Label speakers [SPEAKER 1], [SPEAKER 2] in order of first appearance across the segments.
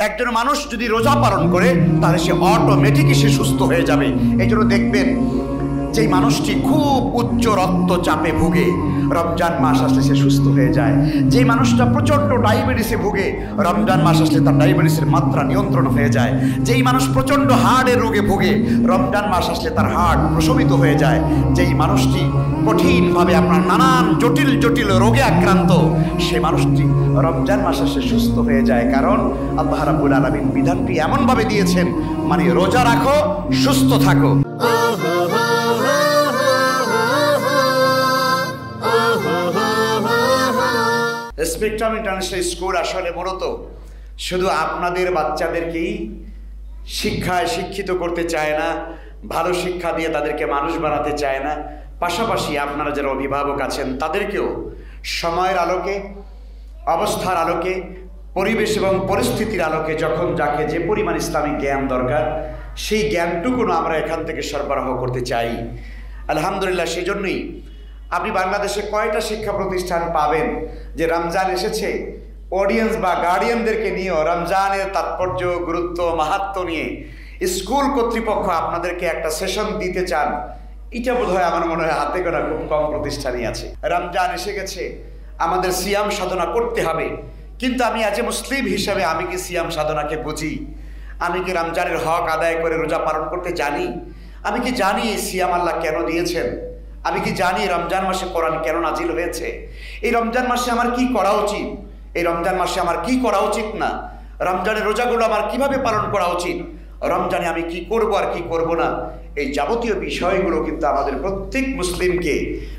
[SPEAKER 1] একজন মানুষ যদি রোজা পালন করে তাহলে সে অটোমেটিকই সে সুস্থ হয়ে যাবে। এই জন্য দেখবেন যেই মানুষটি খুব উচ্চ রক্তচাপে ভুগে রমজান মাস আসলে সে সুস্থ হয়ে যায়। যেই মানুষটা প্রচণ্ড ডায়াবেটিসে ভুগে রমজান মাস আসলে তার ডায়াবেটিসের মাত্রা নিয়ন্ত্রণ হয়ে যায়। যেই মানুষ প্রচণ্ড হার্টের রোগে ভুগে রমজান মাস আসলে তার হার্ট প্রশমিত হয়ে যায়। যেই মানুষটি কঠিনভাবে আপনার নানান জটিল জটিল রোগে আক্রান্ত, সে মানুষটি রমজান মাস আসলে সুস্থ হয়ে যায়। কারণ আল্লাহ রাব্বুল আলামিন বিধানটি এমনভাবে দিয়েছেন, মানে রোজা রাখো, সুস্থ থাকো। স্পেকট্রাম ইন্টারন্যাশনাল স্কুল আসলে মূলত শুধু আপনাদের বাচ্চাদেরকেই শিক্ষায় শিক্ষিত করতে চায় না, ভালো শিক্ষা দিয়ে তাদেরকে মানুষ বানাতে চায় না, পাশাপাশি আপনারা যারা অভিভাবক আছেন তাদেরকেও সময়ের আলোকে, অবস্থার আলোকে, পরিবেশ এবং পরিস্থিতির আলোকে যখন যাকে যে পরিমাণ ইসলামিক জ্ঞান দরকার সেই জ্ঞানটুকুনো আমরা এখান থেকে সরবরাহ করতে চাই। আলহামদুলিল্লাহ, সেই জন্যই আপনি বাংলাদেশে কয়টা শিক্ষা প্রতিষ্ঠান পাবেন যে রমজান এসেছে অডিয়েন্স বা গার্ডিয়ানদেরকে নিয়েও রমজানের তাৎপর্য, গুরুত্ব, মাহাত্ম্য নিয়ে স্কুল কর্তৃপক্ষ আপনাদেরকে একটা সেশন দিতে চান? এটা বোধহয় আমার মনে হয় হাতে গোনা খুব কম প্রতিষ্ঠানই আছে। রমজান এসে গেছে, আমাদের সিয়াম সাধনা করতে হবে, কিন্তু আমি আজ মুসলিম হিসাবে আমি কি সিয়াম সাধনাকে বুঝি? আমি কি রমজানের হক আদায় করে রোজা পালন করতে জানি? আমি কি জানি সিয়াম আল্লাহ কেন দিয়েছেন? আমি কি জানি রমজান মাসে কোরআন কেন নাজিল হয়েছে? এই রমজান মাসে আমার কি করা উচিত, এই রমজান মাসে আমার কি করা উচিত না, রমজানের রোজাগুলো আমার কিভাবে পালন করা উচিত, রমজানে আমি কি করব আর কি করব না, এই যাবতীয় বিষয়গুলো কিন্তু আমাদের প্রত্যেক মুসলিমকে,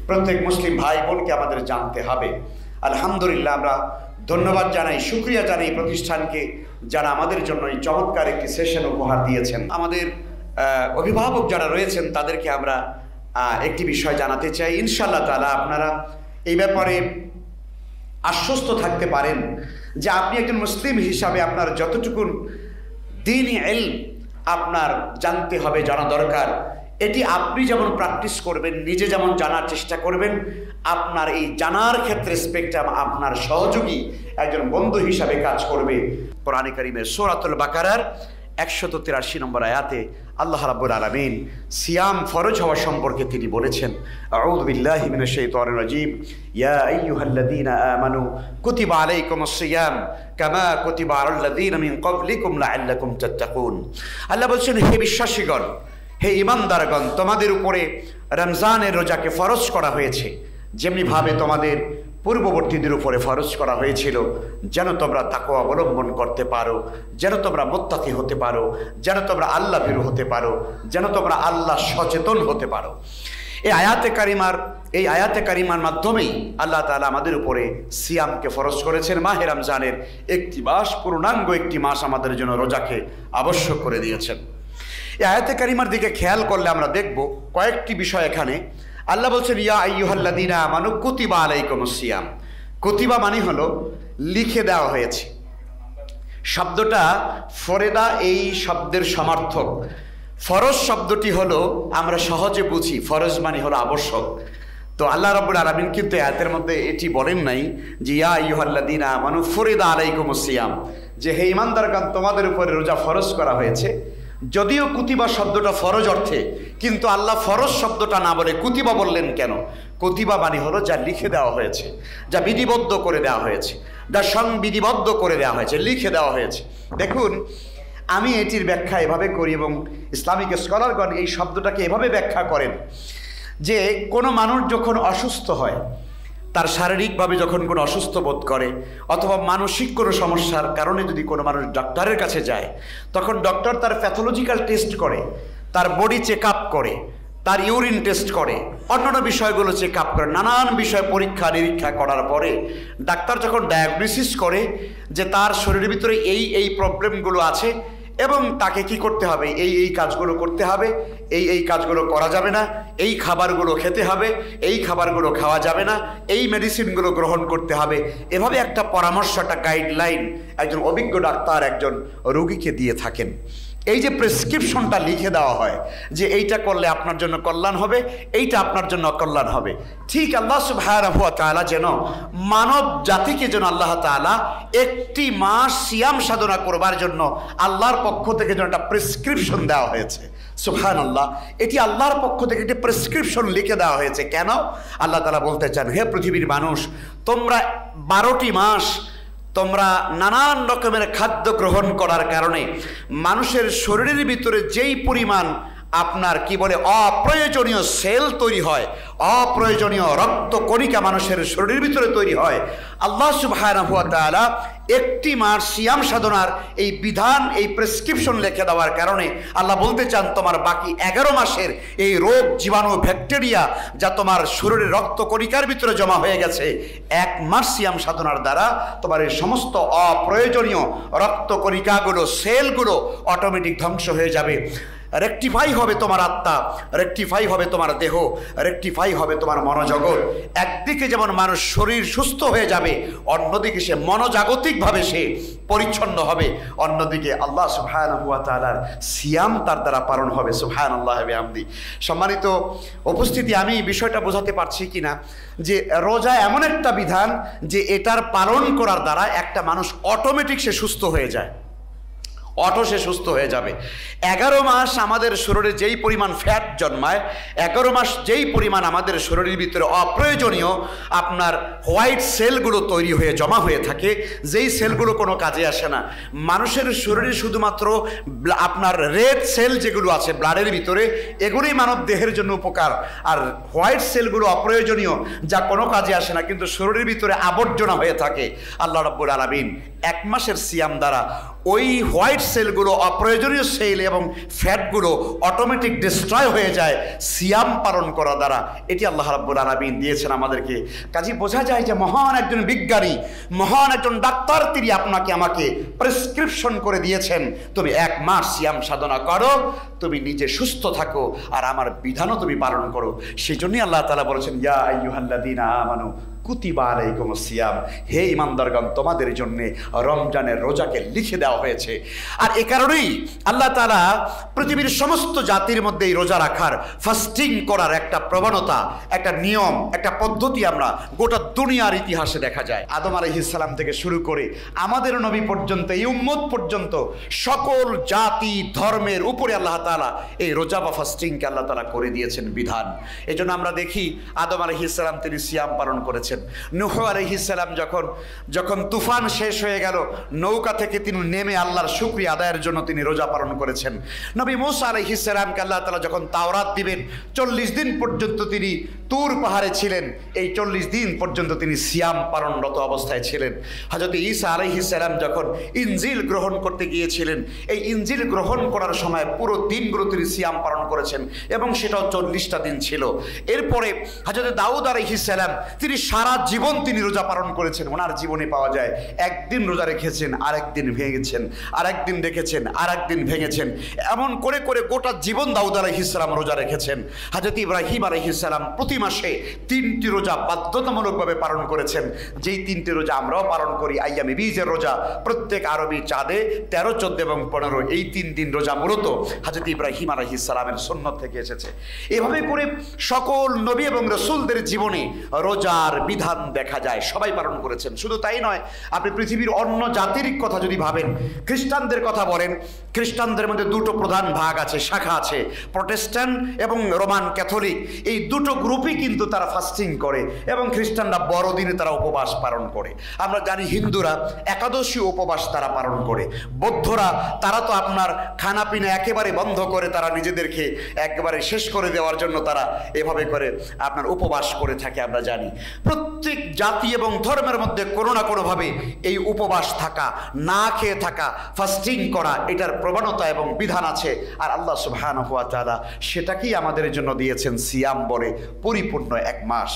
[SPEAKER 1] প্রত্যেক মুসলিম ভাই বোনকে আমাদের জানতে হবে। আলহামদুলিল্লাহ, আমরা ধন্যবাদ জানাই, শুকরিয়া জানাই প্রতিষ্ঠানকে যারা আমাদের জন্য এই চমৎকার একটি সেশন উপহার দিয়েছেন। আমাদের অভিভাবক যারা রয়েছেন তাদেরকে আমরা একটি বিষয় জানাতে চাই। ইনশাআল্লাহ তাআলা আপনারা এই ব্যাপারে আশ্বস্ত থাকতে পারেন যে আপনি একজন মুসলিম হিসাবে আপনার যতটুকু দ্বীনি ইলম আপনার জানতে হবে, জানা দরকার, এটি আপনি যেমন প্র্যাকটিস করবেন, নিজে যেমন জানার চেষ্টা করবেন, আপনার এই জানার ক্ষেত্রে স্পেকট্রাম আপনার সহযোগী একজন বন্ধু হিসাবে কাজ করবে। কোরআনে কারীমের সূরাতুল বাকারার 183 নম্বর আয়াতে আল্লাহ রাব্বুল আলামিন সিয়াম ফরজ হওয়া সম্পর্কে তিনি বলেছেন, আউযু বিল্লাহি মিনাশ শাইতানির রাজীম, ইয়া আইয়ুহাল্লাযীনা আমানু কুতিবা আলাইকুমুস সিয়াম কামা কুতিবা আলাল্লাযীনা মিন ক্বাবলিকুম লাআল্লাকুম তাত্তাকুন। আল্লাহ বলছেন, হে বিশ্বাসীগণ, হে ঈমানদারগণ, তোমাদের উপরে রমজানের রোজাকে ফরজ করা হয়েছে যেমনিভাবে তোমাদের পূর্ববর্তীদের উপরে ফরজ করা হয়েছিল, যেন তোমরা তাকওয়া অবলম্বন করতে পারো, যেন তোমরা মুত্তাকি হতে পারো, যেন তোমরা আল্লাহ ভীরু হতে পারো, যেন তোমরা আল্লাহ সচেতন হতে পারো। এই আয়াতে কারিমার মাধ্যমেই আল্লাহ তাআলা আমাদের উপরে সিয়ামকে ফরজ করেছেন। মাহে রমজানের একটি মাস, পূর্ণাঙ্গ একটি মাস আমাদের জন্য রোজাকে আবশ্যক করে দিয়েছেন। এই আয়াতে কারিমার দিকে খেয়াল করলে আমরা দেখব কয়েকটি বিষয়। এখানে আল্লাহ বলছেন, ইয়া আইয়ুহাল্লাযীনা আমানু কুতিবা আলাইকুমুস সিয়াম। কুতিবা মানে হলো লিখে দেওয়া হয়েছে। শব্দটা ফরেদা এই শব্দের সমার্থক। ফরজ শব্দটি হলো আমরা সহজে বুঝি, ফরজ মানে হলো আবশ্যক। তো আল্লাহ রাব্বুল আলামিন কিন্তু আয়াতের মধ্যে এটি বলেন নাই যে ইয়া আইয়ুহাল্লাযীনা আমানু ফরিদা আলাইকুমুস সিয়াম, যে হে ঈমানদারগণ তোমাদের উপরে রোজা ফরজ করা হয়েছে। যদিও কুতিবা শব্দটা ফরজ অর্থে, কিন্তু আল্লাহ ফরজ শব্দটা না বলে কুতিবা বললেন কেন? কুতিবা মানে হলো যা লিখে দেওয়া হয়েছে, যা বিধিবদ্ধ করে দেওয়া হয়েছে, যা সংবিধিবদ্ধ করে দেওয়া হয়েছে, লিখে দেওয়া হয়েছে। দেখুন, আমি এটির ব্যাখ্যা এভাবে করি এবং ইসলামিক স্কলারগণ এই শব্দটাকে এভাবে ব্যাখ্যা করেন যে কোনো মানুষ যখন অসুস্থ হয়, তার শারীরিকভাবে যখন কোনো অসুস্থ বোধ করে অথবা মানসিক কোনো সমস্যার কারণে যদি কোনো মানুষ ডক্টরের কাছে যায়, তখন ডক্টর তার প্যাথোলজিক্যাল টেস্ট করে, তার বডি চেক আপ করে, তার ইউরিন টেস্ট করে, অন্যান্য বিষয়গুলো চেক আপ করে, নানান বিষয় পরীক্ষা নিরীক্ষা করার পরে ডাক্তার যখন ডায়াগনোসিস করে যে তার শরীরের ভিতরে এই প্রবলেমগুলো আছে এবং তাকে কি করতে হবে, এই কাজগুলো করতে হবে, এই কাজগুলো করা যাবে না, এই খাবারগুলো খেতে হবে, এই খাবারগুলো খাওয়া যাবে না, এই মেডিসিনগুলো গ্রহণ করতে হবে, এভাবে একটা পরামর্শ, একটা গাইডলাইন একজন অভিজ্ঞ ডাক্তার একজন রোগীকে দিয়ে থাকেন। এই যে প্রেসক্রিপশনটা লিখে দেওয়া হয় যে এইটা করলে আপনার জন্য কল্যাণ হবে, এইটা আপনার জন্য অকল্যাণ হবে, ঠিক আল্লাহ সুবহানাহু ওয়া তাআলা যেন মানব জাতিকে যেন আল্লাহ তাআলা একটি মাস সিয়াম সাধনা করবার জন্য আল্লাহর পক্ষ থেকে যেন একটা প্রেসক্রিপশন দেওয়া হয়েছে। সুবহানাল্লাহ, এটি আল্লাহর পক্ষ থেকে একটি প্রেসক্রিপশন লিখে দেওয়া হয়েছে। কেন? আল্লাহ তাআলা বলতে চান, হে পৃথিবীর মানুষ, তোমরা 12টি মাস তোমরা নানান রকমের খাদ্য গ্রহণ করার কারণে মানুষের শরীরের ভিতরে যেই পরিমাণ আপনার কি বলে অপ্রয়োজনীয় সেল তৈরি হয়, অপ্রয়োজনীয় রক্ত কণিকা মানুষের শরীরের ভিতরে তৈরি হয়, আল্লাহ সুবহানাহু ওয়া তাআলা একটি মাস সিয়াম সাধনার এই বিধান, এই প্রেসক্রিপশন লিখে দেওয়ার কারণে আল্লাহ বলতে চান তোমার বাকি 11 মাসের এই রোগ জীবাণু ব্যাকটেরিয়া যা তোমার শরীরের রক্ত কণিকার ভিতরে জমা হয়ে গেছে, 1 মাস সিয়াম সাধনার দ্বারা তোমার এই সমস্ত অপ্রয়োজনীয় রক্ত কণিকাগুলো, সেলগুলো অটোমেটিক ধ্বংস হয়ে যাবে। রেকটিফাই হবে তোমার আত্মা, রেকটিফাই হবে তোমার দেহ, রেকটিফাই হবে তোমার মনোজগৎ। একদিকে যেমন মানুষ শরীর সুস্থ হয়ে যাবে, অন্যদিকে সে মনোজাগতিকভাবে সে পরিচ্ছন্ন হবে, অন্যদিকে আল্লাহ সুবহানাহু ওয়া তাআলার সিয়াম তার দ্বারা পালন হবে। সুবহানাল্লাহ ওয়া বিহামদি। সম্মানিত উপস্থিতি, আমি বিষয়টা বোঝাতে পারছি কিনা যে রোজা এমন একটা বিধান যে এটার পালন করার দ্বারা একটা মানুষ অটোমেটিক সে সুস্থ হয়ে যায়, সে সুস্থ হয়ে যাবে। 11 মাস আমাদের শরীরে যেই পরিমাণ ফ্যাট জন্মায়, 11 মাস যেই পরিমাণ আমাদের শরীরের ভিতরে অপ্রয়োজনীয় আপনার হোয়াইট সেলগুলো তৈরি হয়ে জমা হয়ে থাকে, যেই সেলগুলো কোনো কাজে আসে না, মানুষের শরীরে শুধুমাত্র আপনার রেড সেল যেগুলো আছে ব্লাডের ভিতরে, এগুলোই মানব দেহের জন্য উপকার। আর হোয়াইট সেলগুলো অপ্রয়োজনীয়, যা কোনো কাজে আসে না, কিন্তু শরীরের ভিতরে আবর্জনা হয়ে থাকে। আল্লাহ রাব্বুল আলামিন 1 মাসের সিয়াম দ্বারা ওই হোয়াইট সেলগুলো, অপ্রয়োজনীয় সেল এবং ফ্যাটগুলো অটোমেটিক ডিস্ট্রয় হয়ে যায় সিয়াম পালন করা দ্বারা। এটি আল্লাহ রাব্বুল আলামিন দিয়েছেন আমাদেরকে। কাজে বোঝা যায় যে মহান একজন বিজ্ঞানী, মহান একজন ডাক্তার, তিনি আপনাকে আমাকে প্রেসক্রিপশন করে দিয়েছেন, তুমি 1 মাস সিয়াম সাধনা করো, তুমি নিজে সুস্থ থাকো, আর আমার বিধানও তুমি পালন করো। সেই জন্যই আল্লাহ তাআলা বলেছেন, ইয়া আইয়ুহাল্লাযীনা আমানু কুতিবা আলাইকুমুস সিয়াম, হে ঈমানদারগণ, তোমাদের জন্য রমজানের রোজাকে লিখে দেওয়া হয়েছে। আর এ কারণেই আল্লাহ তাআলা পৃথিবীর সমস্ত জাতির মধ্যে এই রোজা রাখার, ফাস্টিং করার একটা প্রবণতা, একটা নিয়ম, একটা পদ্ধতি আমরা গোটা দুনিয়ার ইতিহাসে দেখা যায়। আদম আলাইহিস সালাম থেকে শুরু করে আমাদের নবী পর্যন্ত, এই উম্মত পর্যন্ত সকল জাতি ধর্মের উপরে আল্লাহ তাআলা এই রোজা বা ফাস্টিংকে আল্লাহ তাআলা করে দিয়েছেন বিধান। এজন্য আমরা দেখি আদম আলাইহিস সালাম তিনি সিয়াম পালন করেছেন। নূহ আলাইহিস সালাম যখন তুফান শেষ হয়ে গেল, নৌকা থেকে তিনি নেমে আল্লাহর শুকরিয়া আদায়ের জন্য তিনি রোজা পালন করেছেন। নবী মূসা আলাইহিস সালামকে আল্লাহ তাআলা যখন তাওরাত দিবেন, 40 দিন পর্যন্ত তিনি তুর পাহাড়ে ছিলেন, এই 40 দিন পর্যন্ত তিনি সিয়াম পালনরত অবস্থায় ছিলেন। হযরত ঈসা আলাইহিস সালাম যখন ইনজিল গ্রহণ করতে গিয়েছিলেন, এই ইনজিল গ্রহণ করার সময় পুরো দিনগুলো তিনি সিয়াম পালন করেছেন, এবং সেটাও 40টা দিন ছিল। এরপরে হযরত দাউদ আলাইহিস সালাম তিনি সারা জীবন তিনি রোজা পালন করেছেন। ওনার জীবনে পাওয়া যায় একদিন রোজা রেখেছেন, আরেকদিন ভেঙেছেন, আরেকদিন রেখেছেন, আরেকদিন ভেঙেছেন, এমন করে করে গোটা জীবন দাউদ আলাইহিস সালাম রোজা রেখেছেন। হযরত ইব্রাহিম আলাইহিস সালাম প্রতি মাসে 3টি রোজা বাধ্যতামূলকভাবে পালন করেছেন, যেই 3টি রোজা আমরাও পালন করি। আইয়ামে বীজের রোজা, প্রত্যেক আরবি চাঁদে 13, 14 এবং 15, এই 3 দিন রোজা মূলত হযরত ইব্রাহিম আলাইহিস সালামের সুন্নত থেকে এসেছে। এভাবে করে সকল নবী এবং রাসূলদের জীবনে রোজার বিধান দেখা যায়, সবাই পালন করেছেন। শুধু তাই নয়, আপনি পৃথিবীর অন্য জাতির কথা যদি ভাবেন, খ্রিস্টানদের কথা বলেন, খ্রিস্টানদের মধ্যে 2টো প্রধান ভাগ আছে, শাখা আছে, প্রটেস্ট্যান্ট এবং রোমান ক্যাথলিক। এই 2টো গ্রুপই কিন্তু তারা ফাস্টিং করে, এবং খ্রিস্টানরা বড়দিনে তারা উপবাস পালন করে। আমরা জানি হিন্দুরা একাদশী উপবাস তারা পালন করে, বৌদ্ধরা তারা তো আপনার খানাপিনা একেবারে বন্ধ করে তারা নিজেদেরকে একেবারে শেষ করে দেওয়ার জন্য তারা এভাবে করে আপনার উপবাস করে থাকে। আমরা জানি প্রত্যেক জাতি এবং ধর্মের মধ্যে কোনো না কোনোভাবে এই উপবাস থাকা, না খেয়ে থাকা, ফাস্টিং করা, এটার প্রবণতা এবং বিধান আছে। আর আল্লাহ সুবহানাহু ওয়া তাআলা সেটাকেই আমাদের জন্য দিয়েছেন সিয়াম বলে পরিপূর্ণ 1 মাস।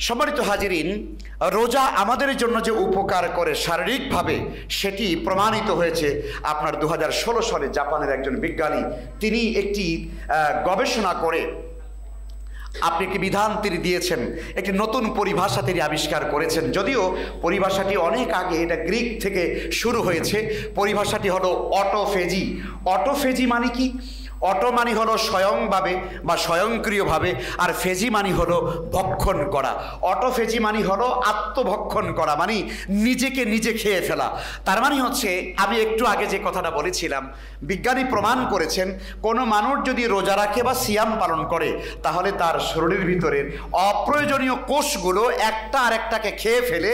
[SPEAKER 1] সম্মানিত হাজিরিন, রোজা আমাদের জন্য যে উপকার করে শারীরিকভাবে, সেটি প্রমাণিত হয়েছে আপনার 2016 সালে জাপানের একজন বিজ্ঞানী তিনি একটি গবেষণা করে আপনি একটি বিধান তিনি দিয়েছেন, একটি নতুন পরিভাষা তিনি আবিষ্কার করেছেন। যদিও পরিভাষাটি অনেক আগে, এটা গ্রিক থেকে শুরু হয়েছে। পরিভাষাটি হলো অটোফেজি। অটোফেজি মানে কি? অটো মানে হলো স্বয়ংভাবে বা স্বয়ংক্রিয়ভাবে, আর ফেজি মানে হলো ভক্ষণ করা। অটোফেজি মানে হলো আত্মভক্ষণ করা, মানে নিজেকে নিজে খেয়ে ফেলা। তার মানে হচ্ছে, আমি একটু আগে যে কথাটা বলেছিলাম, বিজ্ঞানী প্রমাণ করেছেন কোনো মানুষ যদি রোজা রাখে বা সিয়াম পালন করে, তাহলে তার শরীরের ভিতরের অপ্রয়োজনীয় কোষগুলো একটা আর একটাকে খেয়ে ফেলে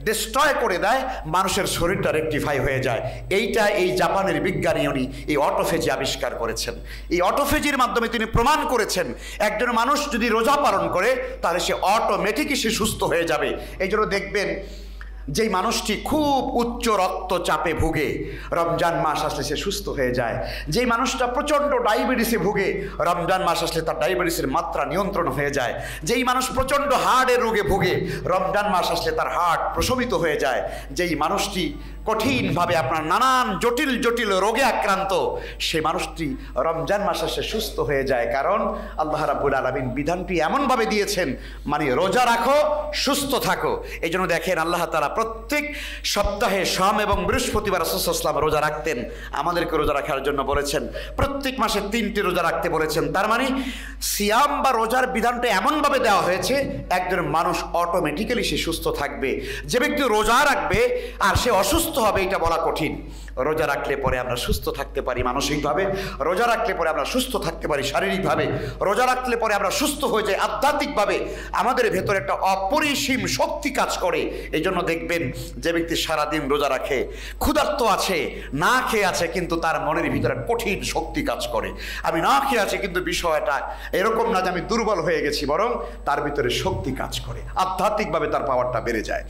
[SPEAKER 1] ডিস্ট্রয় করে দেয়, মানুষের শরীরটা রেকটিফাই হয়ে যায়। এইটা এই জাপানের বিজ্ঞানী উনি এই অটোফেজি আবিষ্কার করেছেন। এই অটোফেজির মাধ্যমে তিনি প্রমাণ করেছেন একজন মানুষ যদি রোজা পালন করে তাহলে সে অটোমেটিকই সে সুস্থ হয়ে যাবে। এই জন্য দেখবেন যেই মানুষটি খুব উচ্চ রক্তচাপে ভুগে, রমজান মাস আসলে সে সুস্থ হয়ে যায়। যেই মানুষটা প্রচণ্ড ডায়াবেটিসে ভুগে, রমজান মাস আসলে তার ডায়াবেটিসের মাত্রা নিয়ন্ত্রণ হয়ে যায়। যেই মানুষ প্রচণ্ড হার্টের রোগে ভুগে, রমজান মাস আসলে তার হার্ট প্রশমিত হয়ে যায়। যেই মানুষটি কঠিনভাবে আপনার নানান জটিল জটিল রোগে আক্রান্ত, সেই মানুষটি রমজান মাস আসলে সুস্থ হয়ে যায়। কারণ আল্লাহ রাব্বুল আলামিন বিধানটি এমনভাবে দিয়েছেন, মানে রোজা রাখো, সুস্থ থাকো। এই জন্য দেখেন আল্লাহ তাআলা প্রত্যেক সপ্তাহে সোম এবং বৃহস্পতিবার রাসূল সাল্লাল্লাহু আলাইহি ওয়াসাল্লাম রোজা রাখতেন, আমাদেরকে রোজা রাখার জন্য বলেছেন। প্রত্যেক মাসে 3টি রোজা রাখতে বলেছেন। তার মানে সিয়াম বা রোজার বিধানটা এমনভাবে দেওয়া হয়েছে, একজন মানুষ অটোমেটিক্যালি সে সুস্থ থাকবে। যে ব্যক্তি রোজা রাখবে আর সে অসুস্থ হবে, এটা বলা কঠিন। রোজা রাখলে পরে আমরা সুস্থ থাকতে পারি মানসিকভাবে, রোজা রাখলে পরে আমরা সুস্থ থাকতে পারি শারীরিকভাবে, রোজা রাখলে পরে আমরা সুস্থ হয়ে যাই আধ্যাত্মিকভাবে, আমাদের ভেতরে একটা অপরিসীম শক্তি কাজ করে। এই জন্য দেখবেন যে ব্যক্তি সারাদিন রোজা রাখে, ক্ষুধার্ত আছে, না খেয়ে আছে, কিন্তু তার মনের ভিতরে কঠিন শক্তি কাজ করে। আমি না খেয়ে আছি, কিন্তু বিষয়টা এরকম না যে আমি দুর্বল হয়ে গেছি, বরং তার ভিতরে শক্তি কাজ করে, আধ্যাত্মিকভাবে তার পাওয়ারটা বেড়ে যায়।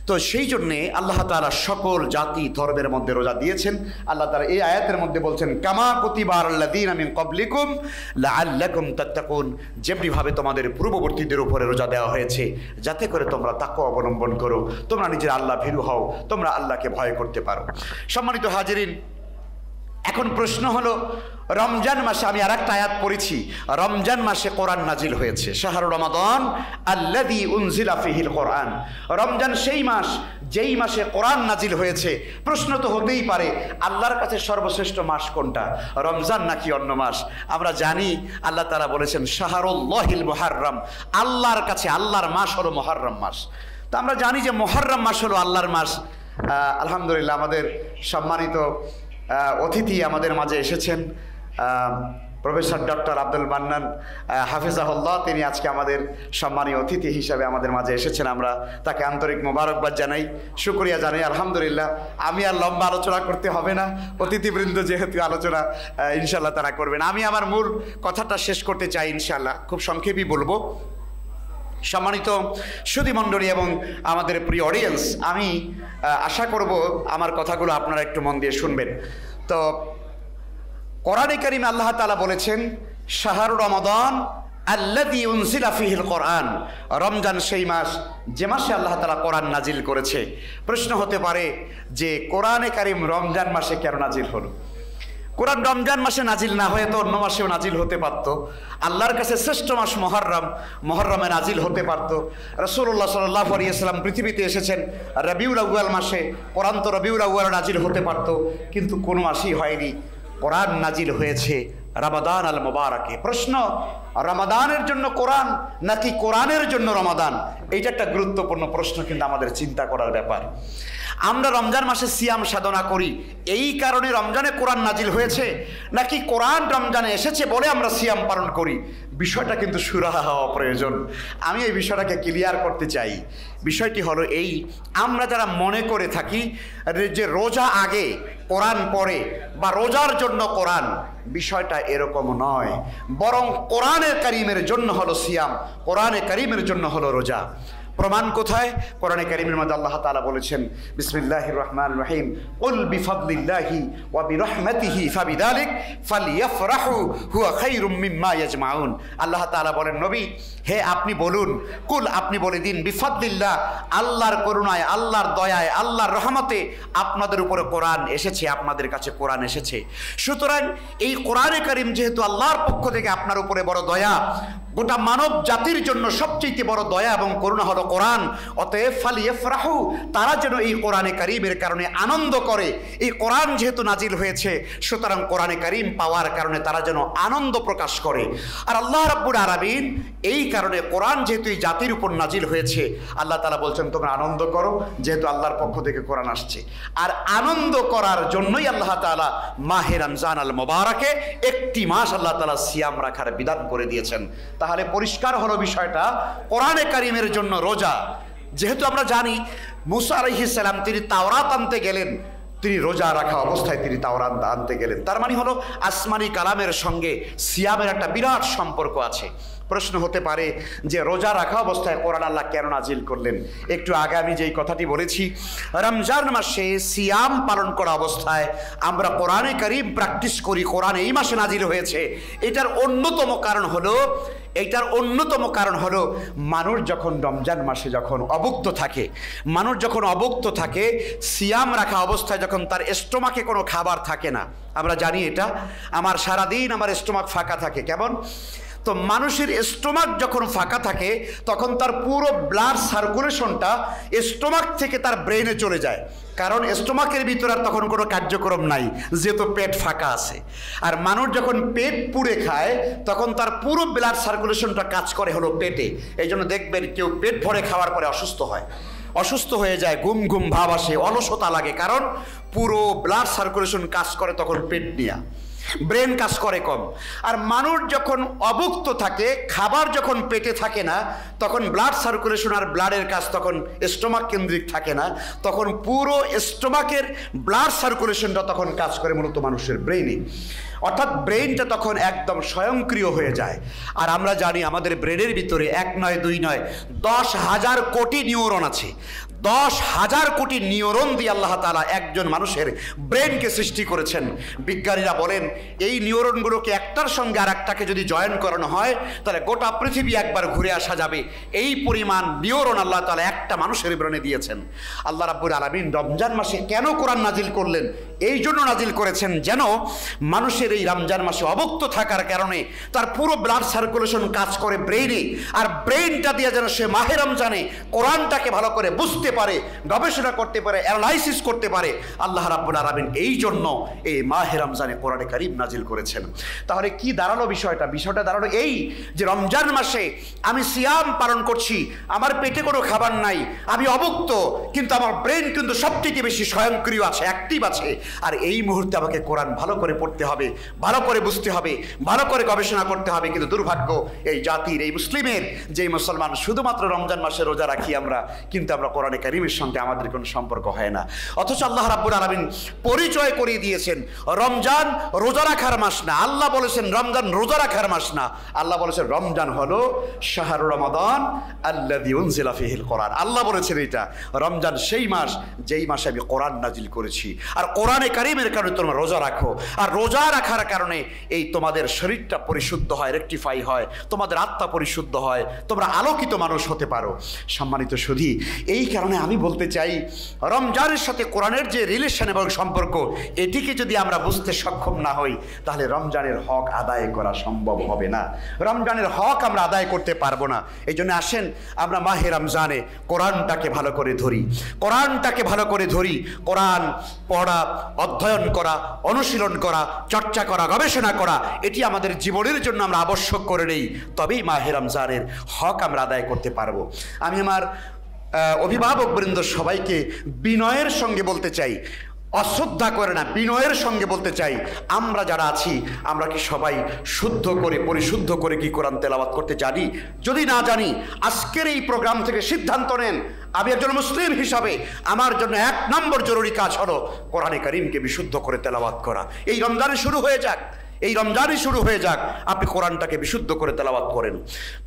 [SPEAKER 1] তো সেই জন্যে আল্লাহ তাআলা সকল জাতি ধর্মের মধ্যে রোজা দিয়েছেন। আল্লাহ তাআলা এই আয়াতের মধ্যে বলছেন, কামা কুতিবা আলাল্লাযীনা মিন ক্বাবলিকুম লাআল্লাকুম তাত্তাকুন, যেমনিভাবে তোমাদের পূর্ববর্তীদের উপরে রোজা দেওয়া হয়েছে, যাতে করে তোমরা তাকওয়া অবলম্বন করো, তোমরা নিজের আল্লাহ ভীরু হও, তোমরা আল্লাহকে ভয় করতে পারো। সম্মানিত হাজিরিন, এখন প্রশ্ন হলো, রমজান মাসে আমি আরেকটা আয়াত পড়েছি, রমজান মাসে কোরআন নাজিল হয়েছে। শাহরু রমাদান আল্লাযী উনজিলা ফীহিল কোরআন, রমজান সেই মাস যেই মাসে কোরআন নাজিল হয়েছে। প্রশ্ন তো হতেই পারে, আল্লাহর কাছে সর্বশ্রেষ্ঠ মাস কোনটা, রমজান নাকি অন্য মাস? আমরা জানি আল্লাহ তাআলা বলেছেন শাহরুল্লাহিল মুহাররম, আল্লাহর কাছে আল্লাহর মাস হলো মুহররম মাস। তো আমরা জানি যে মুহররম মাস হলো আল্লাহর মাস। আলহামদুলিল্লাহ, আমাদের সম্মানিত অতিথি আমাদের মাঝে এসেছেন, প্রফেসর ডক্টর আব্দুল মান্নান হাফিজাহুল্লাহ, তিনি আজকে আমাদের সম্মানীয় অতিথি হিসাবে আমাদের মাঝে এসেছেন। আমরা তাকে আন্তরিক মোবারকবাদ জানাই, শুকরিয়া জানাই। আলহামদুলিল্লাহ, আমি আর লম্বা আলোচনা করতে হবে না, অতিথিবৃন্দ যেহেতু আলোচনা ইনশাল্লাহ তারা করবেন। আমি আমার মূল কথাটা শেষ করতে চাই, ইনশাল্লাহ খুব সংক্ষেপই বলবো। সম্মানিত সুধী মণ্ডলী এবং আমাদের প্রিয় অডিয়েন্স, আমি আশা করব আমার কথাগুলো আপনারা একটু মন দিয়ে শুনবেন। তো কোরআনে কারিমে আল্লাহ তাআলা বলেছেন শাহরু রমাদান আল্লাযী উনজিলা ফীহিল কোরআন, রমজান সেই মাস যে মাসে আল্লাহ তাআলা কোরআন নাজিল করেছে। প্রশ্ন হতে পারে যে কোরআনে কারিম রমজান মাসে কেন নাজিল হলো? কোরআন রমজান মাসে নাজিল না হয়ে তো অন্য মাসেও নাজিল হতে পারত। আল্লাহর কাছে শ্রেষ্ঠ মাস মুহররম, মুহররমে নাজিল হতে পারত। রাসূলুল্লাহ সাল্লাল্লাহু আলাইহি ওয়াসাল্লাম পৃথিবীতে এসেছেন রবিউল আউয়াল মাসে, কোরআন তো রবিউল আউয়ালে নাজিল হতে পারত, কিন্তু কোনো মাসই হয়নি। কোরআন নাজিল হয়েছে রমাদান আল মুবারাকে। প্রশ্ন, রমাদানের জন্য কোরআন নাকি কোরআনের জন্য রমাদান? এইটা একটা গুরুত্বপূর্ণ প্রশ্ন, কিন্তু আমাদের চিন্তা করার ব্যাপার। আমরা রমজান মাসে সিয়াম সাধনা করি, এই কারণে রমজানে কোরআন নাজিল হয়েছে, নাকি কোরআন রমজানে এসেছে বলে আমরা সিয়াম পালন করি? বিষয়টা কিন্তু সুরাহা হওয়া প্রয়োজন। আমি এই বিষয়টাকে ক্লিয়ার করতে চাই। বিষয়টি হলো এই, আমরা যারা মনে করে থাকি যে রোজা আগে কোরআন পড়ে বা রোজার জন্য কোরআন, বিষয়টা এরকম নয়। বরং কোরআনে কারিমের জন্য হলো সিয়াম, কোরআনে কারিমের জন্য হলো রোজা। প্রমাণ কোথায়? কোরআনে কারিমের মধ্যে আল্লাহ তাআলা বলেছেন বিসমিল্লাহির রহমানির রহিম, কুল বিফাদলিল্লাহি ওয়া বিরহমাতিহি ফাবিযালিক ফালইফরাহু হুয়া খায়রুম মিম্মা ইয়াজমাউন। আল্লাহ তাআলা বলেন, নবী হে আপনি বলুন, কুল আপনি বলে দিন, বিফাদলিল্লাহ আল্লাহর করুণায়, আল্লাহর দয়ায়, আল্লাহর রহমতে আপনাদের উপরে কোরআন এসেছে, আপনাদের কাছে কোরআন এসেছে। সুতরাং এই কোরআনে কারিম যেহেতু আল্লাহর পক্ষ থেকে আপনার উপরে বড় দয়া, গোটা মানব জাতির জন্য সবচেয়ে বড় দয়া এবং করুণা হলো কোরআন। অতএব ফালিয়াফরাহু, তারা যেন এই কোরআনে কারীমের কারণে আনন্দ করে। এই কোরআন যেহেতু নাজিল হয়েছে, সুতরাং কোরআনে কারীম পাওয়ার কারণে তারা যেন আনন্দ প্রকাশ করে। আর আল্লাহ রাব্বুল আলামিন এই কারণে কোরআন যেহেতু এই জাতির উপর নাজিল হয়েছে, আল্লাহ তাআলা বলছেন তোমরা আনন্দ করো, যেহেতু আল্লাহর পক্ষ থেকে কোরআন আসছে। আর আনন্দ করার জন্যই আল্লাহ তাআলা মাহে রমজান আল মুবারাকে একটি মাস আল্লাহ তাআলা সিয়াম রাখার বিধান করে দিয়েছেন। তাহলে পরিষ্কার হলো বিষয়টা, কোরআনে কারীমের জন্য রোজা। যেহেতু আমরা জানি মুসা আলাইহিস সালাম তিনি তাওরাত আনতে গেলেন, তিনি রোজা রাখা অবস্থায় তিনি তাওরাত আনতে গেলেন। তার মানে হলো আসমানি কালামের সঙ্গে সিয়ামের একটা বিরাট সম্পর্ক আছে। প্রশ্ন হতে পারে যে রোজা রাখা অবস্থায় কোরআন আল্লাহ কেন নাজিল করলেন? একটু আগে আমি যেই কথাটি বলেছি, রমজান মাসে সিয়াম পালন করা অবস্থায় আমরা কোরআনে কারীম প্র্যাকটিস করি, কোরআন এই মাসে নাজিল হয়েছে। এটার অন্যতম কারণ হলো মানুষ যখন রমজান মাসে যখন অভুক্ত থাকে, সিয়াম রাখা অবস্থায় যখন তার স্টোমাকে কোনো খাবার থাকে না, আমরা জানি এটা, আমার সারাদিন আমার স্টোমাক ফাঁকা থাকে। কেমন? তো মানুষের স্টোমাক যখন ফাঁকা থাকে তখন তার পুরো ব্লাড সার্কুলেশনটা স্টোমাক থেকে তার ব্রেনে চলে যায়, কারণ স্টোমাকের ভিতরে আর তখন কোনো কার্যক্রম নাই, যেহেতু পেট ফাঁকা আছে। আর মানুষ যখন পেট পুড়ে খায় তখন তার পুরো ব্লাড সার্কুলেশনটা কাজ করে হলো পেটে। এই জন্য দেখবেন কেউ পেট ভরে খাওয়ার পরে অসুস্থ হয়ে যায়, ঘুম ঘুম ভাব আসে, অলসতা লাগে, কারণ পুরো ব্লাড সার্কুলেশন কাজ করে তখন পেট নিয়ে, ব্রেন কাজ করে কম। আর মানুষ যখন অভুক্ত থাকে, খাবার যখন পেটে থাকে না, তখন ব্লাড সার্কুলেশন আর ব্লাডের কাজ তখন স্টোমাক কেন্দ্রিক থাকে না, তখন পুরো স্টোমাকের ব্লাড সার্কুলেশনটা তখন কাজ করে মূলত মানুষের ব্রেইনে। অর্থাৎ ব্রেইনটা তখন একদম স্বয়ংক্রিয় হয়ে যায়। আর আমরা জানি আমাদের ব্রেনের ভিতরে 1 নয় 2 নয় 10,000 কোটি নিউরন আছে। 10,000 কোটি নিউরন দিয়ে আল্লাহ তাআলা একজন মানুষের ব্রেনকে সৃষ্টি করেছেন। বিজ্ঞানীরা বলেন এই নিউরনগুলোকে একটার সঙ্গে আর একটাকে যদি জয়েন করানো হয় তাহলে গোটা পৃথিবী একবার ঘুরে আসা যাবে। এই পরিমাণ নিউরন আল্লাহ তাআলা একটা মানুষের ব্রেনে দিয়েছেন। আল্লাহ রাব্বুল আলামিন রমজান মাসে কেন কোরআন নাজিল করলেন? এই জন্য নাজিল করেছেন যেন মানুষের এই রমজান মাসে অভুক্ত থাকার কারণে তার পুরো ব্লাড সার্কুলেশন কাজ করে ব্রেইনে, আর ব্রেইনটা দিয়ে যেন সে মাহে রমজানে কোরআনটাকে ভালো করে বুঝতে পারে, গবেষণা করতে পারে, অ্যানালাইসিস করতে পারে। আল্লাহ রাব্বুল আলামিন এই জন্য এই মাহে রমজানে কোরআনে কারীম নাজিল করেছেন। তাহলে কি দাঁড়ালো বিষয়টা দাঁড়ালো এই যে রমজান মাসে আমি সিয়াম পালন করছি, আমার পেটে কোনো খাবার নাই, আমি অভুক্ত, কিন্তু আমার ব্রেন কিন্তু সবথেকে বেশি স্বয়ংক্রিয় আছে, অ্যাক্টিভ আছে। আর এই মুহূর্তে আমাকে কোরআন ভালো করে পড়তে হবে, ভালো করে বুঝতে হবে, ভালো করে গবেষণা করতে হবে। কিন্তু দুর্ভাগ্য এই জাতির, এই মুসলিমের, যেই মুসলমান শুধুমাত্র রমজান মাসে রোজা রাখি আমরা, কিন্তু আমরা কোরআনে কারীমের সঙ্গে আমাদের কোনো সম্পর্ক হয় না। অথচ আল্লাহ রাব্বুল আলামিন পরিচয় করিয়ে দিয়েছেন রমজান রোজা রাখার মাস না। আল্লাহ বলেছেন রমজান রোজা রাখার মাস না, আল্লাহ বলেছেন রমজান হলো শাহরু রমাদান আল্লাযী উনজিলা ফীহিল কোরআন। আল্লাহ বলেছেন এটা রমজান সেই মাস যেই মাসে আমি কোরআন নাজিল করেছি। আর কোরআনে কারীমের কারণে তোমরা রোজা রাখো, আর রোজা রাখার কারণে এই তোমাদের শরীরটা পরিশুদ্ধ হয়, রেকটিফাই হয়, তোমাদের আত্মা পরিশুদ্ধ হয়, তোমরা আলোকিত মানুষ হতে পারো। সম্মানিত সুধী, এই কারণে আমি বলতে চাই রমজানের সাথে কোরআনের যে রিলেশন এবং সম্পর্ক, এটিকে যদি আমরা বুঝতে সক্ষম না হই তাহলে রমজানের হক আদায় করা সম্ভব হবে না, রমজানের হক আমরা আদায় করতে পারবো না। এই জন্য আসেন আমরা মাহে রমজানে কোরআনটাকে ভালো করে ধরি, কোরআন পড়া, অধ্যয়ন করা, অনুশীলন করা, চর্চা করা, গবেষণা করা, এটি আমাদের জীবনের জন্য আমরা আবশ্যক করে নেই, তবেই মাহে রমজানের হক আমরা আদায় করতে পারবো। আমি আমার অভিভাবক বৃন্দ সবাইকে বিনয়ের সঙ্গে বলতে চাই, অশ্রদ্ধা করে না, বিনয়ের সঙ্গে বলতে চাই, আমরা যারা আছি আমরা কি সবাই শুদ্ধ করে পরিশুদ্ধ করে কি কোরআন তেলাওয়াত করতে জানি? যদি না জানি, আজকের এই প্রোগ্রাম থেকে সিদ্ধান্ত নেন, আমি একজন মুসলিম হিসাবে আমার জন্য 1 নম্বর জরুরি কাজ হলো কোরআনে কারীমকে বিশুদ্ধ করে তেলাওয়াত করা। এই রমজানে শুরু হয়ে যাক, আপনি কোরআনটাকে বিশুদ্ধ করে তেলাওয়াত করেন।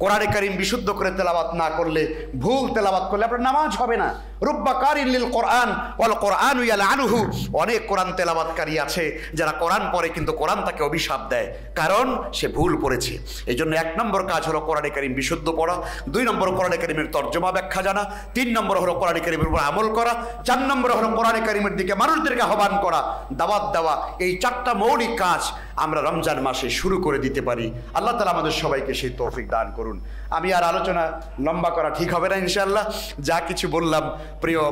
[SPEAKER 1] কোরআনে কারীম বিশুদ্ধ করে তেলাওয়াত না করলে, ভুল তেলাওয়াত করলে আপনার নামাজ হবে না। রুব্বা কারিন লিল কোরআন ওয়াল কোরআনু ইয়ালআনুহু, অনেক কোরআন তেলাওয়াতকারী আছে যারা কোরআন পড়ে কিন্তু কোরআন তাকে অভিশাপ দেয়, কারণ সে ভুল পড়েছে। এই জন্য 1 নম্বর কাজ হলো কোরআনে কারীম বিশুদ্ধ পড়া, 2 নম্বর কোরআনে কারীমের তর্জমা ব্যাখ্যা জানা, 3 নম্বর হলো কোরআনে কারীমের উপর আমল করা, 4 নম্বর হলো কোরআনে কারীমের দিকে মানুষদেরকে আহ্বান করা, দাওয়াত দেওয়া। এই 4টা মৌলিক কাজ আমরা রমজান মাসে শুরু করে দিতে পারি। আল্লাহ তাআলা আমাদের সবাইকে সেই তৌফিক দান করুন। আমি আর আলোচনা লম্বা করা ঠিক হবে না ইনশাআল্লাহ। যা কিছু বললাম প্রিয়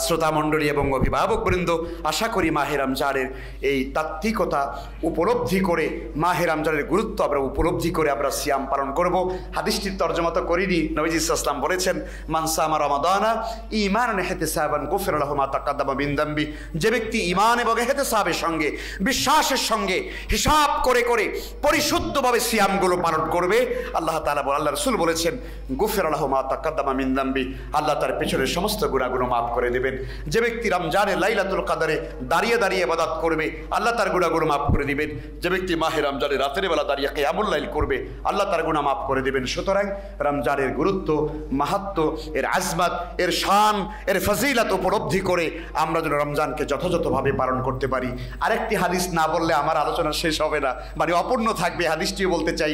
[SPEAKER 1] শ্রোতা মণ্ডলী এবং অভিভাবকবৃন্দ, আশা করি মাহে রমজানের এই তাত্ত্বিকতা উপলব্ধি করে, মাহে রমজানের গুরুত্ব আমরা উপলব্ধি করে আমরা সিয়াম পালন করব। হাদিসটির তর্জমা তো করিনি। নবীজি সাল্লাল্লাহু আলাইহি ওয়াসাল্লাম বলেছেন, মান সামা রমাদানা ঈমানান ইহতিসাবান গুফিরা লাহু মা তাকাদ্দামা মিন যামবি। যে ব্যক্তি ঈমান এবং ইহতিসাবের সঙ্গে, বিশ্বাসের সঙ্গে হিসাব করে করে পরিশুদ্ধভাবে সিয়ামগুলো পালন করবে, আল্লাহ তাআলা আল্লাহ রাসূল বলেছেন, গুফিরা লাহু মা তাকাদ্দামা মিন যামবি, আল্লাহ তার পেছনের সমস্ত গুনাহগুলো মাফ করে দেবেন। যে ব্যক্তি রমজানের লাইলাতুল কদরে দাঁড়িয়ে দাঁড়িয়ে ইবাদত করবে, আল্লাহ তার গুনাহগুলো মাফ করে দিবেন। যে ব্যক্তি মাহে রমজানের রাতের বেলা দাঁড়িয়ে কিয়ামুল লাইল করবে, আল্লাহ তার গুনাহ মাফ করে দিবেন। সুতরাং রমজানের গুরুত্ব, মাহাত্ম্য, এর আজমত, এর শান, এর ফজিলত উপলব্ধি করে আমরা যেন রমজানকে যথাযথভাবে পালন করতে পারি। আরেকটি হাদিস না বললে আমার আলোচনা শেষ হবে না, মানে অপূর্ণ থাকবে। হাদিসটিও বলতে চাই।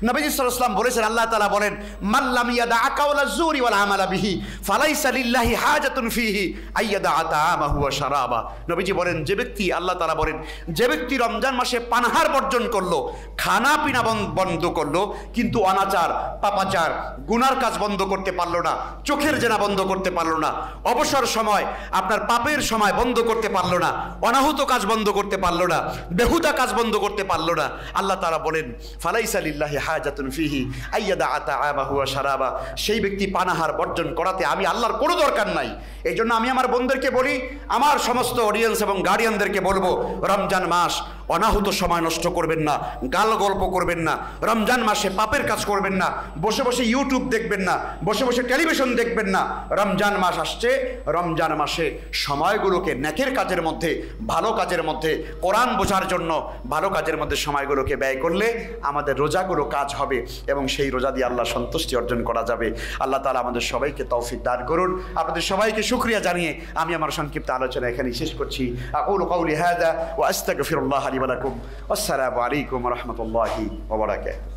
[SPEAKER 1] নবীজি সাল্লাল্লাহু আলাইহি ওয়াসাল্লাম বলেছেন, আল্লাহ তাআলা বলেন, মান লাম ইয়াদা কাওলা যুরি ওয়াল আমালা বিহি ফালাইসা লিল্লাহি হাজাতুন ফিহি আইয়াদা তাআমাহু ওয়া শারাবা। নবীজি বলেন, যে ব্যক্তি, আল্লাহ তাআলা বলেন, যে ব্যক্তি রমজান মাসে পানাহার বর্জন করলো, খানা পিনা বন্ধ করলো, কিন্তু অনাচার, পাপাচার, গুনার কাজ বন্ধ করতে পারলো না, চোখের জেনা বন্ধ করতে পারলো না, অবসর সময় আপনার পাপের সময় বন্ধ করতে পারলো না, অনাহুত কাজ বন্ধ করতে পারলো না, বেহুদা কাজ বন্ধ করতে পারলো না, আল্লাহ তাআলা বলেন, ফালাইসা লিল্লাহি হাজাতুন ফিহি আইয়াদা তাআমাহু ওয়া শারাবা। সেই ব্যক্তি পানাহার বর্জন করাতে আমি আল্লাহর কোনো দরকার নাই। এই জন্য আমি আমার বোনদেরকে বলি, আমার সমস্ত অডিয়েন্স এবং গার্ডিয়ানদেরকে বলবো, রমজান মাস অনাহুত সময় নষ্ট করবেন না, গাল গল্প করবেন না, রমজান মাসে পাপের কাজ করবেন না, বসে বসে ইউটিউব দেখবেন না, বসে বসে টেলিভিশন দেখবেন না। রমজান মাস আসছে, রমজান মাসে সময়গুলোকে নেকের কাজের মধ্যে, ভালো কাজের মধ্যে, কোরআন বোঝার জন্য ভালো কাজের মধ্যে সময়গুলোকে ব্যয় করলে আমাদের রোজাগুলো কাজ হবে এবং সেই রোজা দিয়ে আল্লাহ সন্তুষ্টি অর্জন করা যাবে। আল্লাহ তাআলা আমাদের সবাইকে তৌফিক দান করুন। আপনাদের সবাইকে শুকরিয়া জানিয়ে আমি আমার সংক্ষিপ্ত আলোচনা এখানেই শেষ করছি। আকুলু কাউলি হাযা ওয়া আস্তাগফিরুল্লাহ লি ওয়া লাকুম। আসসালামু আলাইকুম ওয়া রাহমাতুল্লাহি ওয়া বারাকাতুহু।